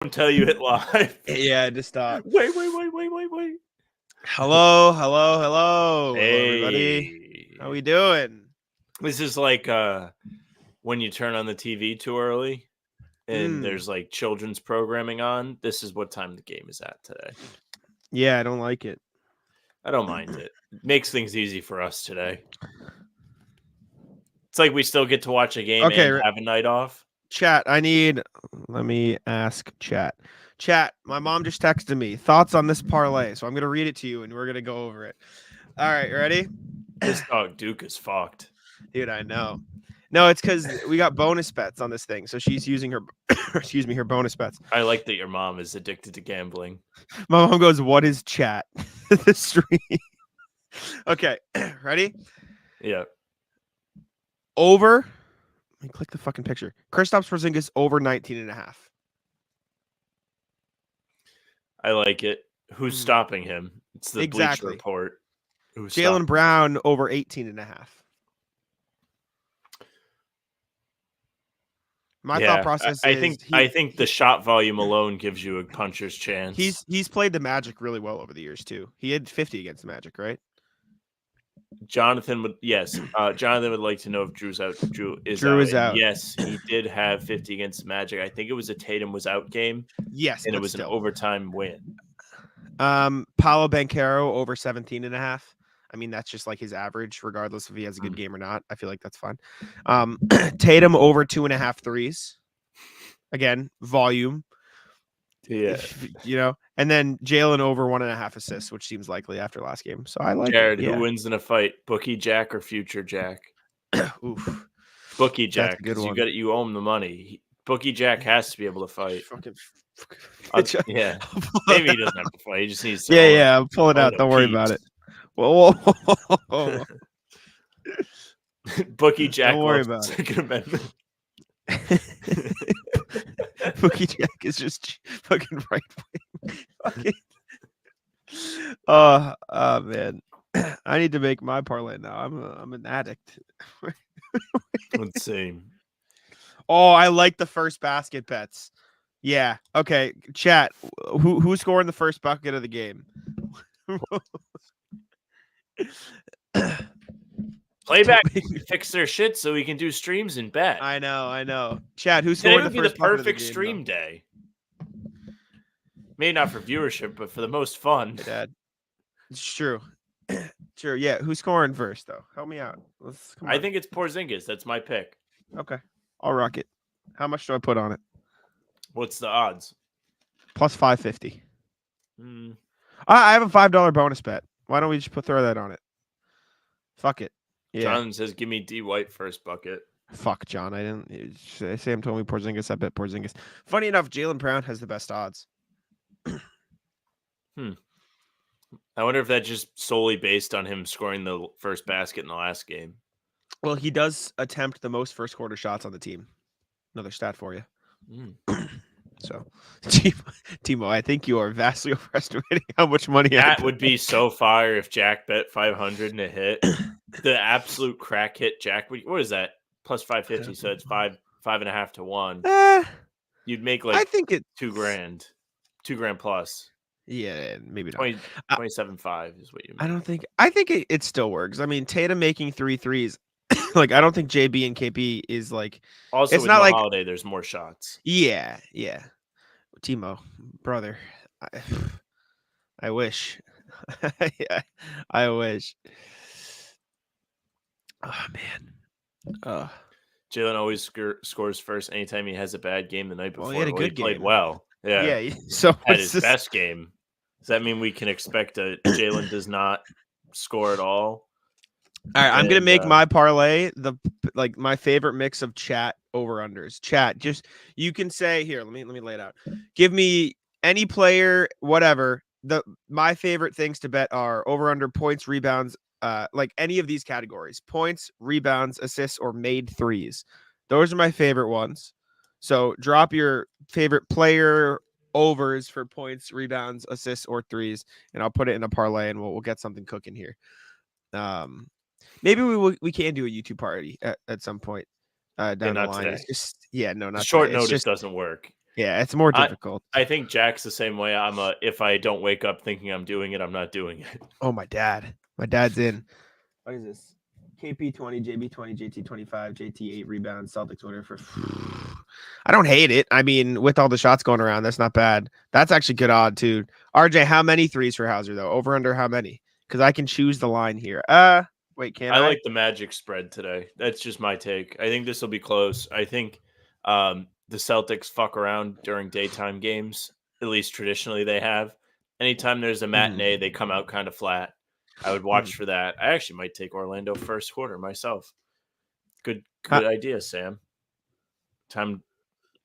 Until you hit live. Yeah, just stop. Wait. Hello, everybody. Hey. How we doing? This is like when you turn on the TV too early and there's like children's programming on. This is what time the game is at today. Yeah, I don't like it. I don't mind it. It makes things easy for us today. It's like we still get to watch a game and have a night off. Chat, let me ask chat. Chat, my mom just texted me. Thoughts on this parlay. So I'm going to read it to you and we're going to go over it. All right, ready? This dog Duke is fucked. Dude, I know. No, it's because we got bonus bets on this thing. So she's using her, her bonus bets. I like that your mom is addicted to gambling. My mom goes, what is chat? The stream. Okay, ready? Yeah. Over. Let me click the fucking picture. Kristaps Porzingis over 19.5. I like it. Who's stopping him? It's the Bleacher Report. Jaylen Brown over 18.5. My thought process is I think the shot volume alone gives you a puncher's chance. He's played the Magic really well over the years too. He had 50 against the Magic, right? Jonathan would like to know if Drew's out. Drew is out. Yes, he did have 50 against the Magic. I think it was a Tatum was out game. Yes, and it was an overtime win. Paolo Banchero over 17.5. I mean, that's just like his average, regardless if he has a good game or not. I feel like that's fine. Tatum over 2.5 threes. Again, volume. Yeah. And then Jaylen over 1.5 assists, which seems likely after last game. So I like Jared, it. Yeah. Who wins in a fight? Bookie Jack or Future Jack? Oof. Bookie Jack. Because you owe him the money. Bookie Jack has to be able to fight. Yeah. Maybe he doesn't have to fight. He just needs to. Yeah. Pull it out. Don't worry about it. Whoa. Bookie Jack. Don't worry about Second Amendment. Bookie Jack is just fucking right wing. Oh man. I need to make my parlay now. I'm an addict. Let's see. Oh, I like the first basket bets. Yeah. Okay. Chat. Who's scoring the first bucket of the game? Playback fix their shit so we can do streams and bet. I know. Chat. Who's scoring the first bucket of the game? It would be the perfect stream day. Maybe not for viewership, but for the most fun. Hey, Dad. It's true. Sure. Yeah. Who's scoring first, though? Help me out. I think it's Porzingis. That's my pick. Okay. I'll rock it. How much do I put on it? What's the odds? Plus 550. I have a $5 bonus bet. Why don't we just throw that on it? Fuck it. Yeah. John says, give me D White first bucket. Fuck, John. I didn't. Sam told me Porzingis. I bet Porzingis. Funny enough, Jaylen Brown has the best odds. I wonder if that's just solely based on him scoring the first basket in the last game. Well, he does attempt the most first quarter shots on the team. Another stat for you. So, Timo, I think you are vastly overestimating how much money that would be so fire if Jack bet 500 and it hit. The absolute crack hit Jack. What is that? Plus 550. So it's 5.5 to 1. You'd make like I think it $2,000. $2,000 plus. Yeah, maybe not. 27.5 is what you make. I think it still works. I mean, Tatum making 3 threes. Like, I don't think JB and KP is like. Also, it's not like Holiday. There's more shots. Yeah. Timo, brother, I wish. I wish. Oh man. Jaylen always scores first anytime he has a bad game the night before. Well, he had a good game. Played well. Yeah. So at his best game. Does that mean we can expect Jaylen does not score at all? All right, I'm gonna make my parlay my favorite mix of chat over unders. Chat, just you can say here. Let me lay it out. Give me any player, whatever. My favorite things to bet are over under points, rebounds, like any of these categories: points, rebounds, assists, or made threes. Those are my favorite ones. So drop your favorite player overs for points, rebounds, assists, or threes, and I'll put it in a parlay, and we'll get something cooking here. Maybe we can do a YouTube party at some point down the line. Today. It's just not short today. notice doesn't work. Yeah, it's more difficult. I think Jack's the same way. If I don't wake up thinking I'm doing it, I'm not doing it. Oh, my dad's in. What is this? KP 20, JB 20, JT 25, JT 8 rebounds, Celtics winner for. I don't hate it. I mean, with all the shots going around, that's not bad. That's actually good odd too. RJ, how many threes for Hauser though? Over under how many? Because I can choose the line here. Wait, can I? I like the Magic spread today. That's just my take. I think this will be close. I think the Celtics fuck around during daytime games. At least traditionally they have. Anytime there's a matinee, they come out kind of flat. I would watch for that. I actually might take Orlando first quarter myself. Good idea, Sam. Time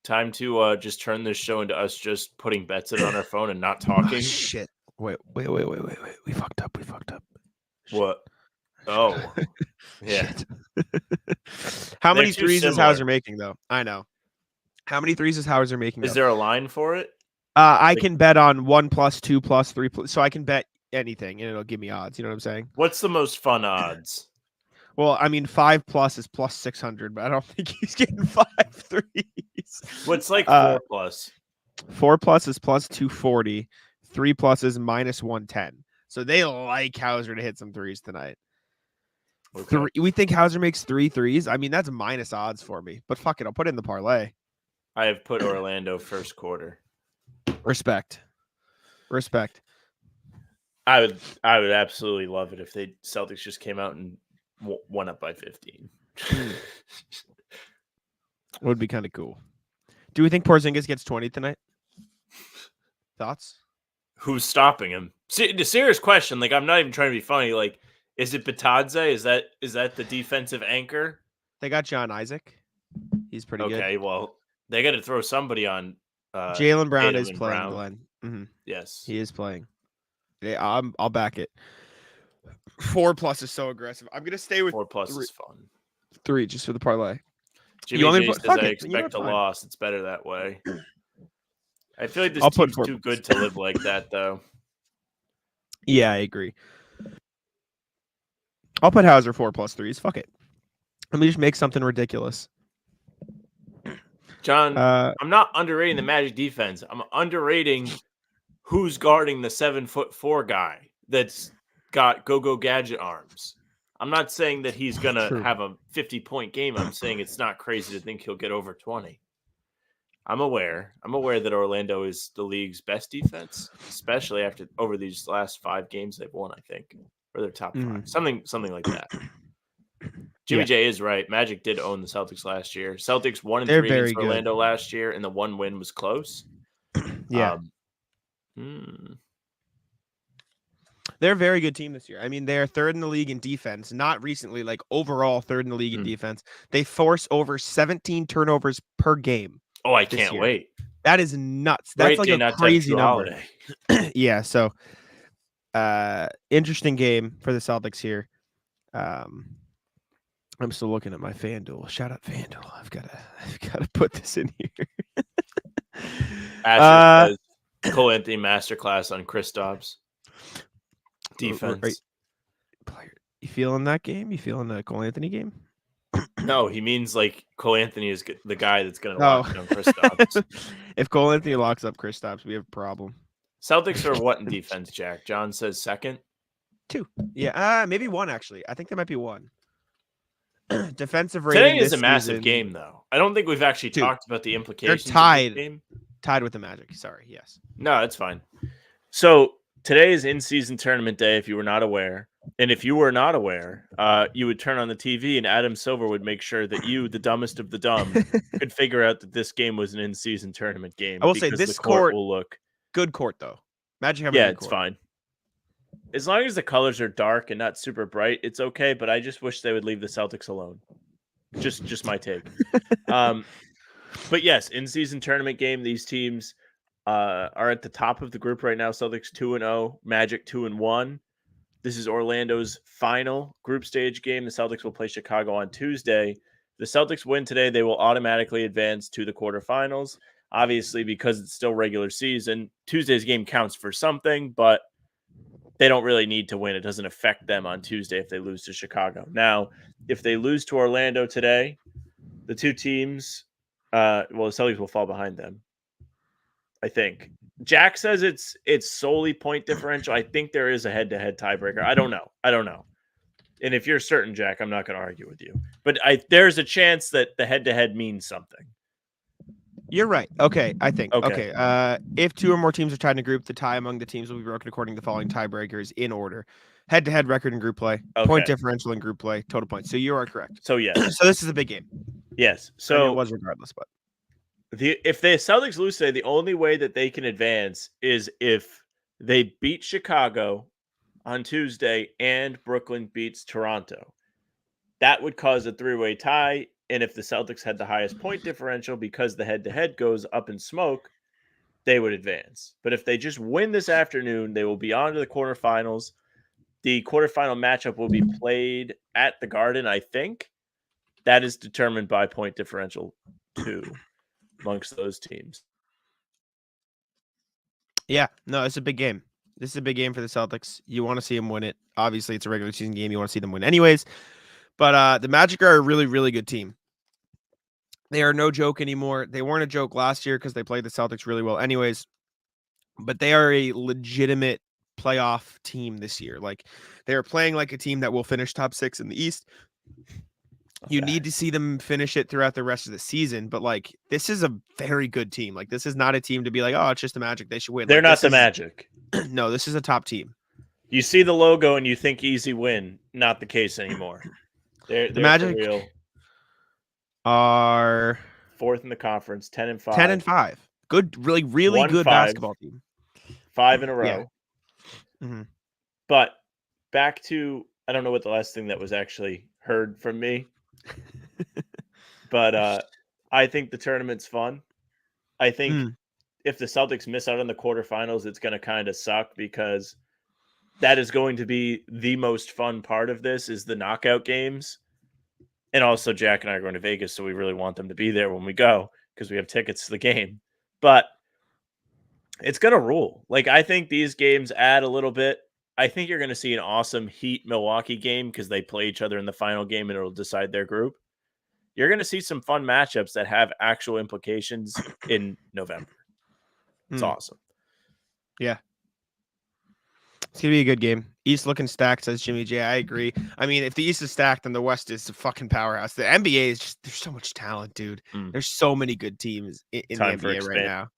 to just turn this show into us just putting bets in on our phone and not talking. Oh, shit. Wait. We fucked up. Shit. What? Oh. Yeah. How many threes is Hauser making though? I know. How many threes is Hauser making? Is there a line for it? I can bet on 1+, 2+, 3+, so I can bet anything and it'll give me odds. You know what I'm saying? What's the most fun odds? Well, I mean, 5+ is plus 600, but I don't think he's getting 5 threes. What's like 4+? 4+ is plus 240. 3+ is minus 110. So they like Hauser to hit some threes tonight. Okay. We think Hauser makes 3 threes. I mean, that's minus odds for me, but fuck it, I'll put it in the parlay. I have put Orlando first quarter. Respect. I would absolutely love it if the Celtics just came out and won up by 15. Would be kind of cool. Do we think Porzingis gets 20 tonight? Thoughts? Who's stopping him? The serious question. Like, I'm not even trying to be funny. Like, is it Batadze? Is that the defensive anchor? They got John Isaac. He's pretty good. Okay, well, they got to throw somebody on. Jaylen Brown is playing, Glenn. Mm-hmm. Yes, he is playing. Yeah, I'll back it. 4+ is so aggressive. I'm gonna stay with 4+ is fun. 3 just for the parlay. Jimmy J says I expect a loss. It's better that way. I feel like this team's too good to live like that, though. Yeah, I agree. I'll put Hauser 4+ threes. Fuck it. Let me just make something ridiculous. John, I'm not underrating the Magic defense. I'm underrating who's guarding the 7'4" guy that's got go gadget arms. I'm not saying that he's gonna have a 50-point game. I'm saying it's not crazy to think he'll get over 20. I'm aware that Orlando is the league's best defense, especially over these last 5 games they've won, I think. Or their top 5. Something like that. Jimmy J is right. Magic did own the Celtics last year. Celtics 1-3 against Orlando last year, and the one win was close. Yeah. They're a very good team this year. I mean, they're 3rd in the league in defense. Not recently, like overall 3rd in the league in defense. They force over 17 turnovers per game. Oh, I can't wait. That is nuts. That's like a crazy number. Yeah, so interesting game for the Celtics here. I'm still looking at my FanDuel. Shout out FanDuel. I've got to put this in here. Asher says Cole Anthony masterclass on Kristaps. Defense. You feeling that game? You feeling the Cole Anthony game? No, he means like Cole Anthony is the guy that's going to lock down Kristaps. If Cole Anthony locks up Kristaps, we have a problem. Celtics are what in defense, Jack? John says 2nd? 2. Yeah, maybe 1 actually. I think there might be 1. Defensive rating. Today is a massive game, though. I don't think we've actually talked about the implications. They're tied. Of this game. Tied with the Magic. Sorry. Yes. No, it's fine. So today is in-season tournament day. If you were not aware, and if you were not aware, you would turn on the TV, and Adam Silver would make sure that you, the dumbest of the dumb, could figure out that this game was an in-season tournament game. I will say this court will look good. Court though. Magic have a good it's fine. As long as the colors are dark and not super bright, it's okay. But I just wish they would leave the Celtics alone. Just my take. But yes, in-season tournament game. These teams are at the top of the group right now. Celtics 2-0, Magic 2-1. This is Orlando's final group stage game. The Celtics will play Chicago on Tuesday. If the Celtics win today, they will automatically advance to the quarterfinals. Obviously, because it's still regular season, Tuesday's game counts for something, but they don't really need to win. It doesn't affect them on Tuesday if they lose to Chicago. Now, if they lose to Orlando today, the two teams, the Celtics will fall behind them. I think. Jack says it's solely point differential. I think there is a head-to-head tiebreaker. I don't know. And if you're certain, Jack, I'm not going to argue with you. But there's a chance that the head-to-head means something. You're right. Okay, I think. Okay. If two or more teams are tied in a group, the tie among the teams will be broken according to the following tiebreakers in order: head-to-head record in group play, point differential in group play, total points. So you are correct. So yes. So this is a big game. Yes. So I mean, it was regardless, but if the Celtics lose today, the only way that they can advance is if they beat Chicago on Tuesday and Brooklyn beats Toronto. That would cause a three-way tie. And if the Celtics had the highest point differential because the head-to-head goes up in smoke, they would advance. But if they just win this afternoon, they will be on to the quarterfinals. The quarterfinal matchup will be played at the Garden, I think. That is determined by point differential 2 amongst those teams. Yeah, no, it's a big game. This is a big game for the Celtics. You want to see them win it. Obviously, it's a regular season game. You want to see them win anyways. But the Magic are a really, really good team. They are no joke anymore. They weren't a joke last year because they played the Celtics really well anyways. But they are a legitimate playoff team this year. Like, they are playing like a team that will finish top 6 in the East. You need to see them finish it throughout the rest of the season. But, like, this is a very good team. Like, this is not a team to be like, oh, it's just the Magic. They should win. They're not the Magic. No, this is a top team. You see the logo and you think easy win. Not the case anymore. They're Magic real. Are 4th in the conference, 10-5. 10-5. Good, really good basketball team. 5 in a row. Yeah. Mm-hmm. But back to, I don't know what the last thing that was actually heard from me. But I think the tournament's fun. I think if the Celtics miss out on the quarterfinals, it's going to kind of suck because that is going to be the most fun part of this is the knockout games. And also Jack and I are going to Vegas, so we really want them to be there when we go because we have tickets to the game. But it's going to rule. Like, I think these games add a little bit. I think you're going to see an awesome Heat-Milwaukee game because they play each other in the final game and it'll decide their group. You're going to see some fun matchups that have actual implications in November. It's awesome. Yeah. It's going to be a good game. East looking stacked, says Jimmy J. I agree. I mean, if the East is stacked, then the West is a fucking powerhouse. The NBA is just, there's so much talent, dude. There's so many good teams in the NBA right now.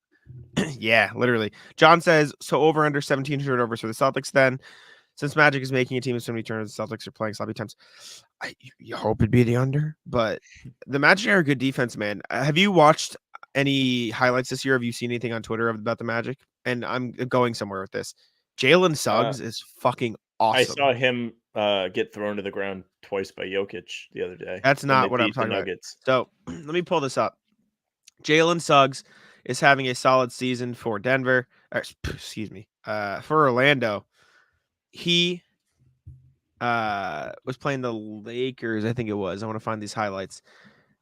Yeah, literally. John says, so over under 17 turnovers for the Celtics then. Since Magic is making a team of so many turnovers, the Celtics are playing sloppy times. You hope it'd be the under, but the Magic are a good defense, man. Have you watched any highlights this year? Have you seen anything on Twitter about the Magic? And I'm going somewhere with this. Jaylen Suggs is fucking awesome. I saw him get thrown to the ground twice by Jokic the other day. That's not what I'm talking about. So let me pull this up. Jaylen Suggs is having a solid season for Denver. For Orlando. He was playing the Lakers, I think it was. I want to find these highlights.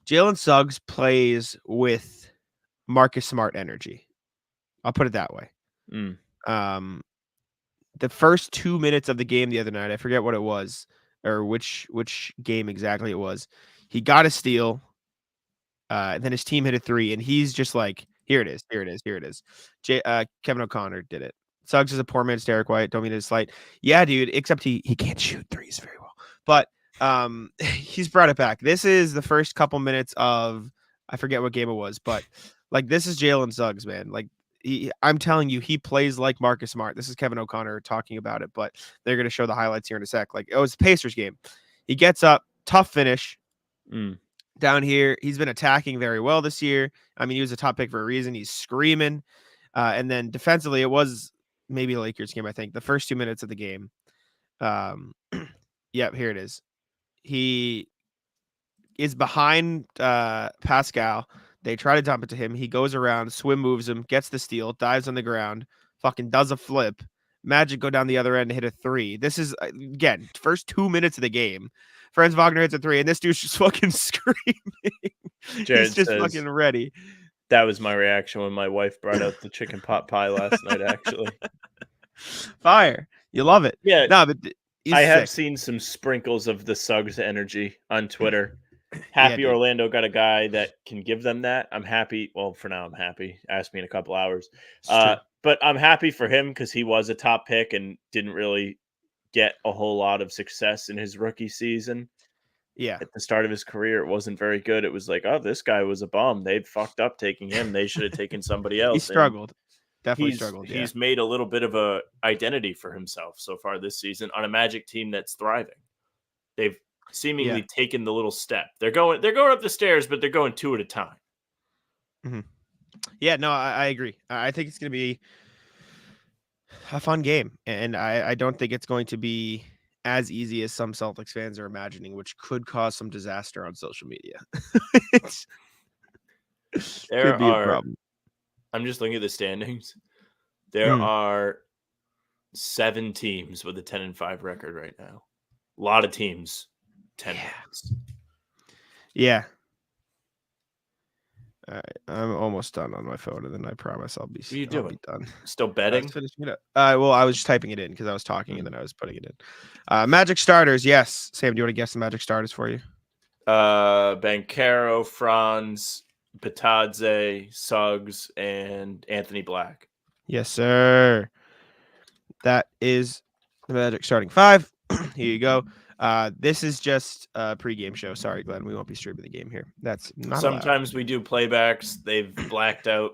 Jaylen Suggs plays with Marcus Smart energy. I'll put it that way. The first 2 minutes of the game the other night, I forget what it was or which game exactly it was. He got a steal. And then his team hit a 3, and he's just like, here it is. Kevin O'Connor did it. Suggs is a poor man's Derek White. Don't mean to slight. Yeah, dude, except he can't shoot threes very well. But he's brought it back. This is the first couple minutes of, I forget what game it was, but like this is Jaylen Suggs, man. Like I'm telling you, he plays like Marcus Smart. This is Kevin O'Connor talking about it, but they're going to show the highlights here in a sec. Like, it was the Pacers game. He gets up, tough finish. Down here, he's been attacking very well this year. I mean, he was a top pick for a reason. He's screaming. And then defensively, it was maybe a Lakers game, I think. The first 2 minutes of the game. Yep, here it is. He is behind Pascal. They try to dump it to him. He goes around, swim moves him, gets the steal, dives on the ground, fucking does a flip. Magic go down the other end and hit a 3. This is, again, first 2 minutes of the game. Franz Wagner hits a 3, and this dude's just fucking screaming. He's just fucking ready. That was my reaction when my wife brought out the chicken pot pie last night, actually. Fire. You love it. Yeah. No, but I have seen some sprinkles of the Suggs energy on Twitter. Happy dude. Orlando got a guy that can give them that. I'm happy. Well, for now, I'm happy. Ask me in a couple hours. It's true. But I'm happy for him because he was a top pick and didn't really get a whole lot of success in his rookie season. Yeah. At the start of his career, it wasn't very good. It was like, oh, this guy was a bum. They fucked up taking him. They should have taken somebody He else. struggled. Definitely struggled. Yeah. He's made a little bit of a identity for himself so far this season on a Magic team that's thriving. They've seemingly taken the little step. They're going up the stairs, but they're going two at a time. Mm-hmm. Yeah, no, I agree. I think it's going to be a fun game, and I don't think it's going to be as easy as some Celtics fans are imagining, which could cause some disaster on social media. Could be a problem. I'm just looking at the standings. There are 7 teams with a 10-5 record right now. A lot of teams, 10 wins. Yeah. All right, I'm almost done on my phone, and then I promise I'll be. What are you I'll doing? be done. Still betting? Finishing it up. Well, I was just typing it in because I was talking, and then I was putting it in. Magic starters, yes. Sam, do you want to guess the Magic starters for you? Banchero, Franz, Batadze, Suggs, and Anthony Black. Yes, sir. That is the Magic starting 5. Here you go. This is just a pregame show. Sorry, Glenn. We won't be streaming the game here. That's not Sometimes allowed. We do playbacks. They've blacked out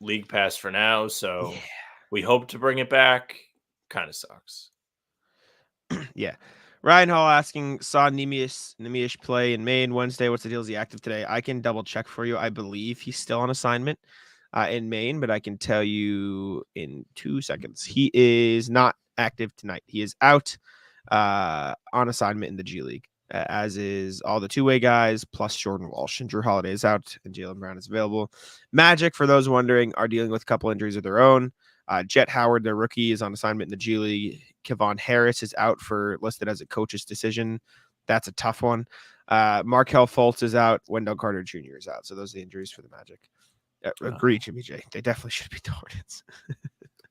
League Pass for now, so we hope to bring it back. Kind of sucks. Yeah. Ryan Hall asking, saw Nemish play in Maine Wednesday. What's the deal? Is he active today? I can double check for you. I believe he's still on assignment in Maine, but I can tell you in 2 seconds. He is not active tonight. He is out on assignment in the G League, as is all the two-way guys, plus Jordan Walsh. And Drew Holiday is out, and Jaylen Brown is available. Magic, for those wondering, are dealing with a couple injuries of their own. Jet Howard, their rookie, is on assignment in the G League. Kevon Harris is out for listed as a coach's decision. That's a tough one. Markelle Fultz is out. Wendell Carter Jr. is out. So those are the injuries for the Magic. Agree, Jimmy J. They definitely should be the Hornets.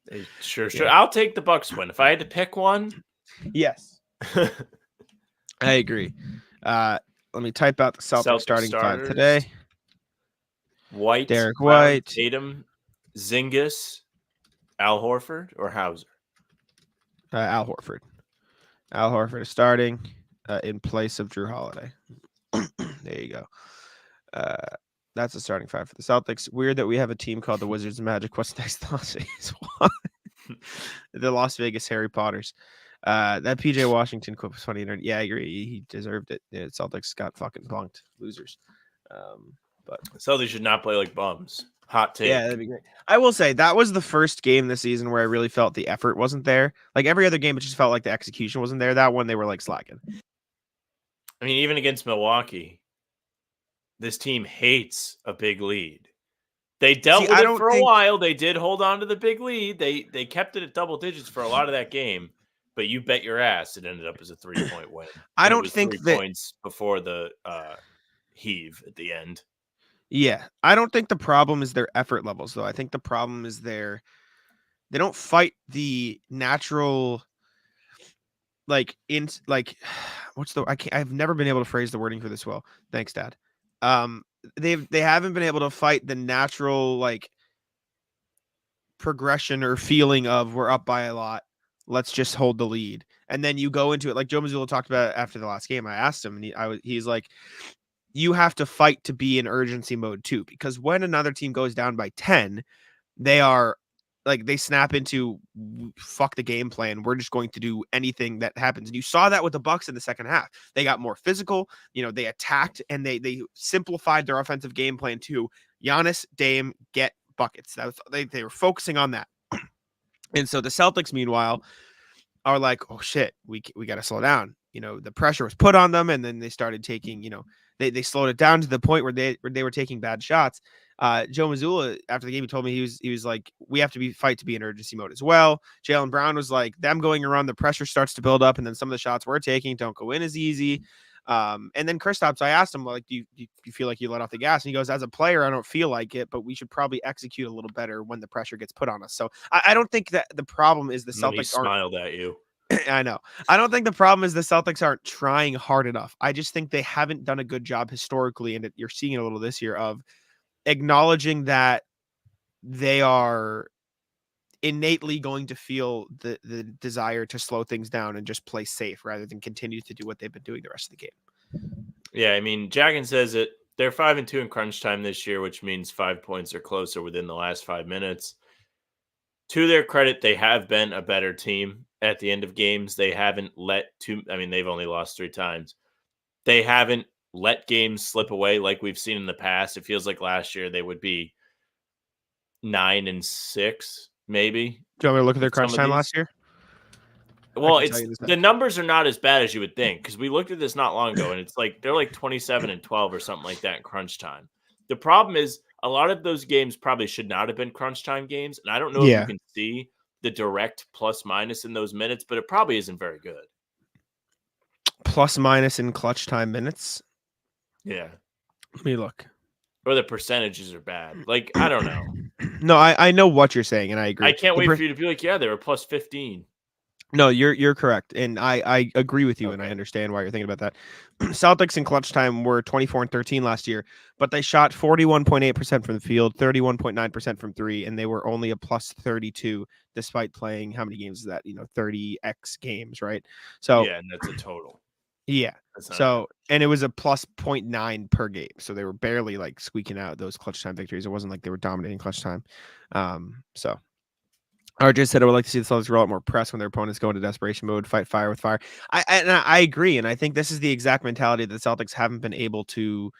They sure should. I'll take the Bucks win. If I had to pick one. Yes. I agree. Let me type out the Celtics starting 5 today. White, Derek White, Tatum, Zingis, Al Horford, or Hauser? Al Horford. Al Horford is starting in place of Drew Holiday. There you go. That's the starting 5 for the Celtics. Weird that we have a team called the Wizards of Magic. What's next? The Las Vegas Harry Potters. That PJ Washington quote was funny. Yeah, I agree. He deserved it. Yeah, Celtics got fucking punked. Losers. But Celtics should not play like bums. Hot take. Yeah, that'd be great. I will say that was the first game this season where I really felt the effort wasn't there. Like every other game, it just felt like the execution wasn't there. That one, they were like slacking. I mean, even against Milwaukee, this team hates a big lead. They dealt with it for a while. They did hold on to the big lead. They kept it at double digits for a lot of that game. But you bet your ass it ended up as a 3-point win. I don't think 3 points before the heave at the end. Yeah, I don't think the problem is their effort levels, though. I think the problem is they don't fight the natural, what's I've never been able to phrase the wording for this well. Thanks, Dad. They haven't been able to fight the natural progression or feeling of we're up by a lot. Let's just hold the lead. And then you go into it like Joe Mazzulla talked about after the last game. I asked him and he's like, you have to fight to be in urgency mode too, because when another team goes down by 10, they are like, they snap into fuck the game plan. We're just going to do anything that happens. And you saw that with the Bucks in the second half. They got more physical, they attacked and they simplified their offensive game plan to Giannis, Dame, get buckets. They were focusing on that. And so the Celtics, meanwhile, are like, oh shit, we got to slow down. The pressure was put on them, and then they started taking, they slowed it down to the point where they were taking bad shots. Joe Mazzulla, after the game, he told me he was like, we have to fight to be in urgency mode as well. Jaylen Brown was like, them going around, the pressure starts to build up, and then some of the shots we're taking don't go in as easy. And then Kristaps, I asked him, like, do you feel like you let off the gas? And he goes, as a player, I don't feel like it, but we should probably execute a little better when the pressure gets put on us. So I don't think that the problem is the Celtics smiled at you. I know. I don't think the problem is the Celtics aren't trying hard enough. I just think they haven't done a good job historically, and you're seeing it a little this year, of acknowledging that they are innately going to feel the desire to slow things down and just play safe rather than continue to do what they've been doing the rest of the game. Yeah, I mean, Jagan says it. They're 5-2 in crunch time this year, which means 5 points or closer within the last 5 minutes. To their credit, they have been a better team at the end of games. They haven't they've only lost 3 times. They haven't let games slip away like we've seen in the past. It feels like last year they would be 9-6, maybe. Do you want me to look at their crunch time last year? Well, the numbers are not as bad as you would think, because we looked at this not long ago, and it's like they're like 27-12 or something like that in crunch time. The problem is a lot of those games probably should not have been crunch time games, and I don't know if you can see the direct plus minus in those minutes, but it probably isn't very good. Plus minus in clutch time minutes? Yeah. Let me look. Or the percentages are bad. Like, I don't know. No, I know what you're saying, and I agree. I can't wait for you to be like, yeah, they were plus 15. No, you're correct, and I agree with you, and I understand why you're thinking about that. Celtics in clutch time were 24-13 last year, but they shot 41.8% from the field, 31.9% from three, and they were only a plus 32 despite playing, how many games is that? 30x games, right? So yeah, and that's a total. Yeah. So, and it was a plus 0.9 per game. So they were barely like squeaking out those clutch time victories. It wasn't like they were dominating clutch time. So RJ said, I would like to see the Celtics roll out more press when their opponents go into desperation mode, fight fire with fire. I agree. And I think this is the exact mentality that the Celtics haven't been able to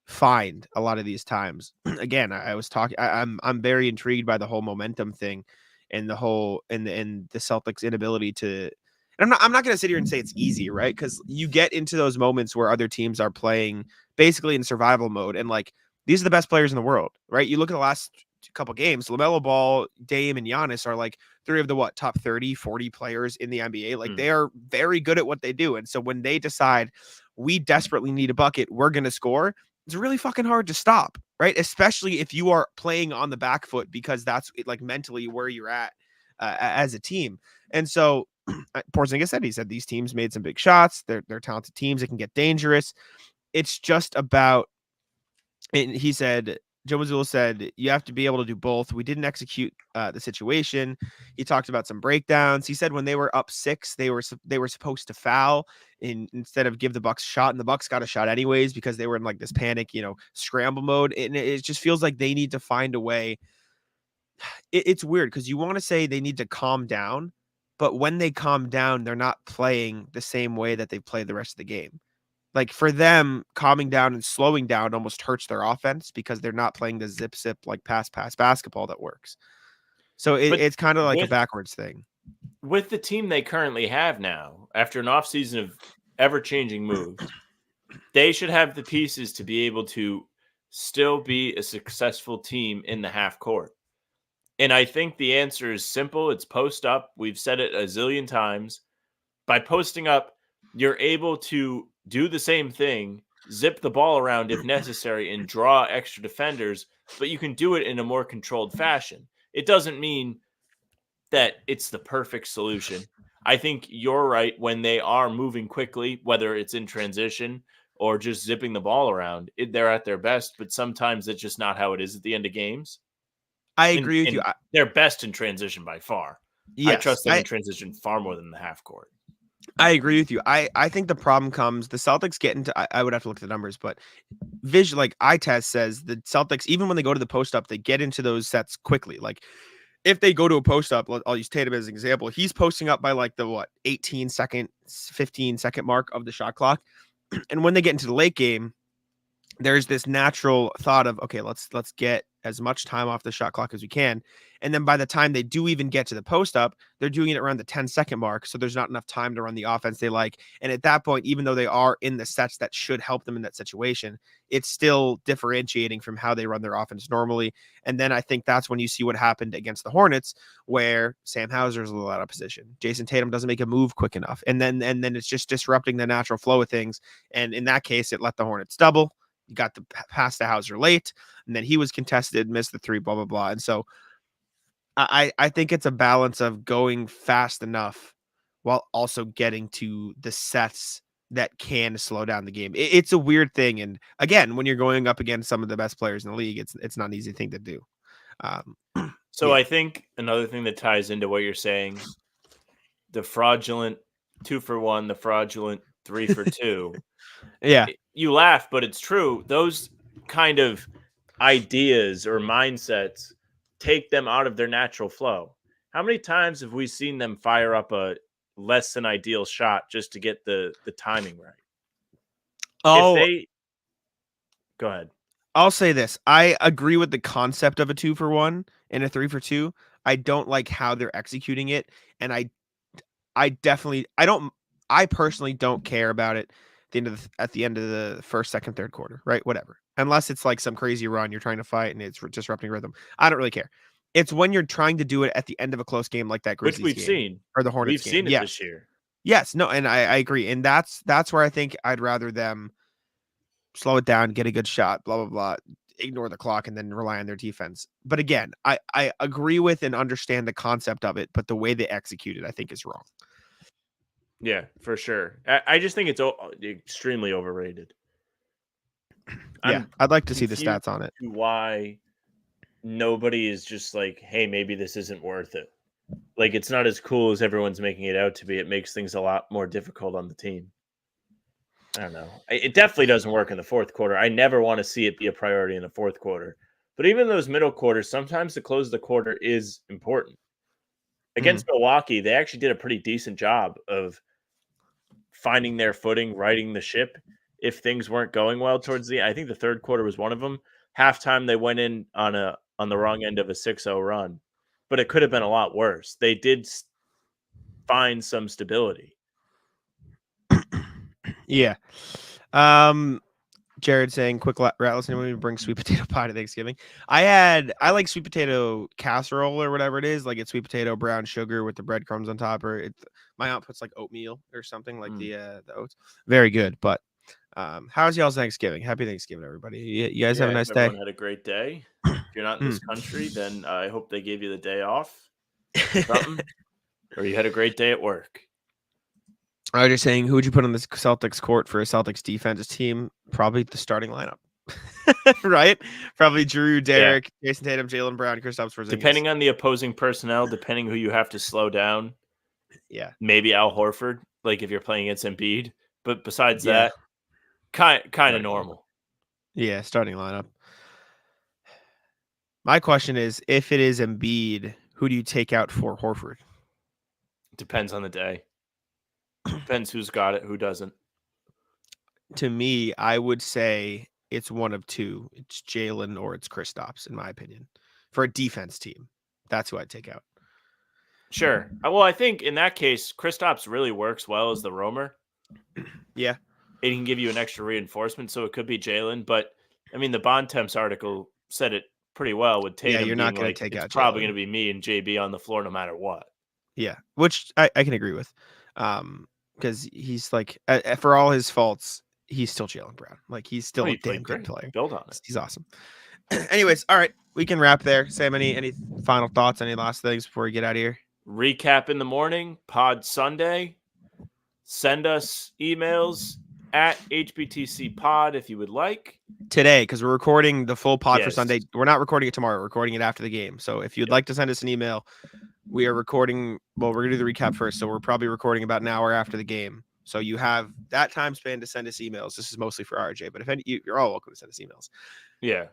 find a lot of these times. Again, I was talking, I'm very intrigued by the whole momentum thing and the whole, and the Celtics inability to, and I'm not going to sit here and say it's easy, right? Because you get into those moments where other teams are playing basically in survival mode, and like these are the best players in the world, right? You look at the last couple games, LaMelo Ball, Dame, and Giannis are like three of the top 30, 40 players in the NBA. Like they are very good at what they do, and so when they decide we desperately need a bucket, we're going to score. It's really fucking hard to stop, right? Especially if you are playing on the back foot, because that's like mentally where you're at as a team, and so. Porzingis said, he said these teams made some big shots. They're talented teams. It can get dangerous. It's just about, and he said, Joe Mazzulla said, you have to be able to do both. We didn't execute the situation. He talked about some breakdowns. He said when they were up 6, they were supposed to foul instead of give the Bucks a shot, and the Bucks got a shot anyways because they were in like this panic, scramble mode. And it just feels like they need to find a way. It's weird because you want to say they need to calm down, but when they calm down, they're not playing the same way that they play the rest of the game. Like for them, calming down and slowing down almost hurts their offense because they're not playing the zip like pass basketball that works. So it's kind of like a backwards thing. With the team they currently have now, after an offseason of ever-changing moves, they should have the pieces to be able to still be a successful team in the half court. And I think the answer is simple. It's post up. We've said it a zillion times. By posting up, you're able to do the same thing, zip the ball around if necessary, and draw extra defenders, but you can do it in a more controlled fashion. It doesn't mean that it's the perfect solution. I think you're right. When they are moving quickly, whether it's in transition or just zipping the ball around, they're at their best, but sometimes it's just not how it is at the end of games. I agree with you. They're best in transition by far. Yes, I trust them in transition far more than the half court. I agree with you. I think the problem comes, the Celtics get into, I would have to look at the numbers, but like eye test says the Celtics, even when they go to the post up, they get into those sets quickly. Like if they go to a post up, I'll use Tatum as an example. He's posting up by like the 18-second, 15-second mark of the shot clock. And when they get into the late game, there's this natural thought of, okay, let's get as much time off the shot clock as we can. And then by the time they do even get to the post up, they're doing it around the 10-second mark. So there's not enough time to run the offense they like. And at that point, even though they are in the sets that should help them in that situation, it's still differentiating from how they run their offense normally. And then I think that's when you see what happened against the Hornets, where Sam Hauser's a little out of position. Jayson Tatum doesn't make a move quick enough. And then it's just disrupting the natural flow of things. And in that case, it let the Hornets double. You got the pass to Hauser late, and then he was contested, missed the 3, blah, blah, blah. And so I think it's a balance of going fast enough while also getting to the sets that can slow down the game. It's a weird thing. And again, when you're going up against some of the best players in the league, it's not an easy thing to do. So I think another thing that ties into what you're saying, the fraudulent 2-for-1, the fraudulent 3-for-2. Yeah. You laugh, but it's true. Those kind of ideas or mindsets take them out of their natural flow. How many times have we seen them fire up a less than ideal shot just to get the timing right? Oh, Go ahead. I'll say this. I agree with the concept of a 2-for-1 and a 3-for-2. I don't like how they're executing it. And I personally don't care about it at the end of the first, second, third quarter, right? Whatever. Unless it's like some crazy run you're trying to fight and it's disrupting rhythm. I don't really care. It's when you're trying to do it at the end of a close game like that Grizzlies Which we've game seen. or the Hornets We've game. seen it Yes. this year. Yes, no, and I agree. And that's where I think I'd rather them slow it down, get a good shot, blah, blah, blah, ignore the clock, and then rely on their defense. But again, I agree with and understand the concept of it, but the way they execute it, I think, is wrong. Yeah, for sure. I just think it's extremely overrated. Yeah, I'd like to see the stats on it. Why nobody is just like, hey, maybe this isn't worth it. Like, it's not as cool as everyone's making it out to be. It makes things a lot more difficult on the team. I don't know. It definitely doesn't work in the fourth quarter. I never want to see it be a priority in the fourth quarter. But even those middle quarters, sometimes the close of the quarter is important. Against Milwaukee, they actually did a pretty decent job of finding their footing, righting the ship. If things weren't going well towards I think the third quarter was one of them. Halftime, they went in on the wrong end of a 6-0 run, but it could have been a lot worse. They did find some stability. Yeah. Jared saying, quick rattlers, anyone bring sweet potato pie to Thanksgiving? I like sweet potato casserole or whatever it is. Like it's sweet potato, brown sugar with the breadcrumbs on top. Or my aunt puts like oatmeal or something like the oats. Very good. But how's y'all's Thanksgiving? Happy Thanksgiving, everybody. You guys have a nice day. Everyone had a great day. If you're not in this country, then I hope they gave you the day off. Or you had a great day at work. I was just saying, who would you put on the Celtics court for a Celtics defensive team? Probably the starting lineup, right? Probably Drew, Derek, Jayson Tatum, Jaylen Brown, Kristaps Porzingis. Depending on the opposing personnel, depending who you have to slow down. Yeah, maybe Al Horford, like if you're playing against Embiid. But besides that, kind of normal. Yeah, starting lineup. My question is, if it is Embiid, who do you take out for Horford? Depends on the day. Depends who's got it, who doesn't. To me, I would say it's one of two. It's Jaylen or it's Kristaps, in my opinion. For a defense team, that's who I'd take out. Sure. Well, I think in that case, Kristaps really works well as the roamer. Yeah. It can give you an extra reinforcement, so it could be Jaylen. But, I mean, the Bontemps article said it pretty well with Tatum. Yeah, you're not going to take out it's probably going to be me and JB on the floor no matter what. Yeah, which I can agree with. Because he's like, for all his faults, he's still Jaylen Brown. Like, he's still a damn good player. Build on it. He's awesome. Anyways, all right, we can wrap there. Sam, any final thoughts, any last things before we get out of here? Recap in the morning, pod Sunday. Send us emails at HBTC pod if you would like. Today, because we're recording the full pod for Sunday. We're not recording it tomorrow. We're recording it after the game. So if you'd like to send us an email, we are recording. Well, we're going to do the recap first. So we're probably recording about an hour after the game. So you have that time span to send us emails. This is mostly for RJ, but if you're all welcome to send us emails. Yeah.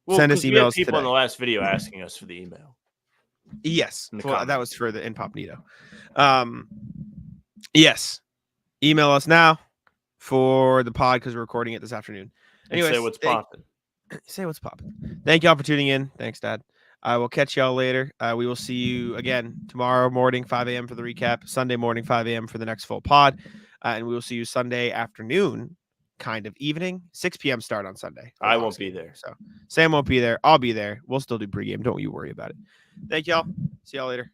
Well, send us emails. We had people in the last video asking us for the email. Yes. Well, that was for the Incognito. Yes. Email us now for the pod because we're recording it this afternoon. Anyways, say what's popping. Say what's popping. Thank y'all for tuning in. Thanks, Dad. I will catch y'all later. We will see you again tomorrow morning, 5 a.m. for the recap. Sunday morning, 5 a.m. for the next full pod. And we will see you Sunday afternoon, kind of evening, 6 p.m. start on Sunday. I won't be there. So Sam won't be there. I'll be there. We'll still do pregame. Don't you worry about it. Thank y'all. See y'all later.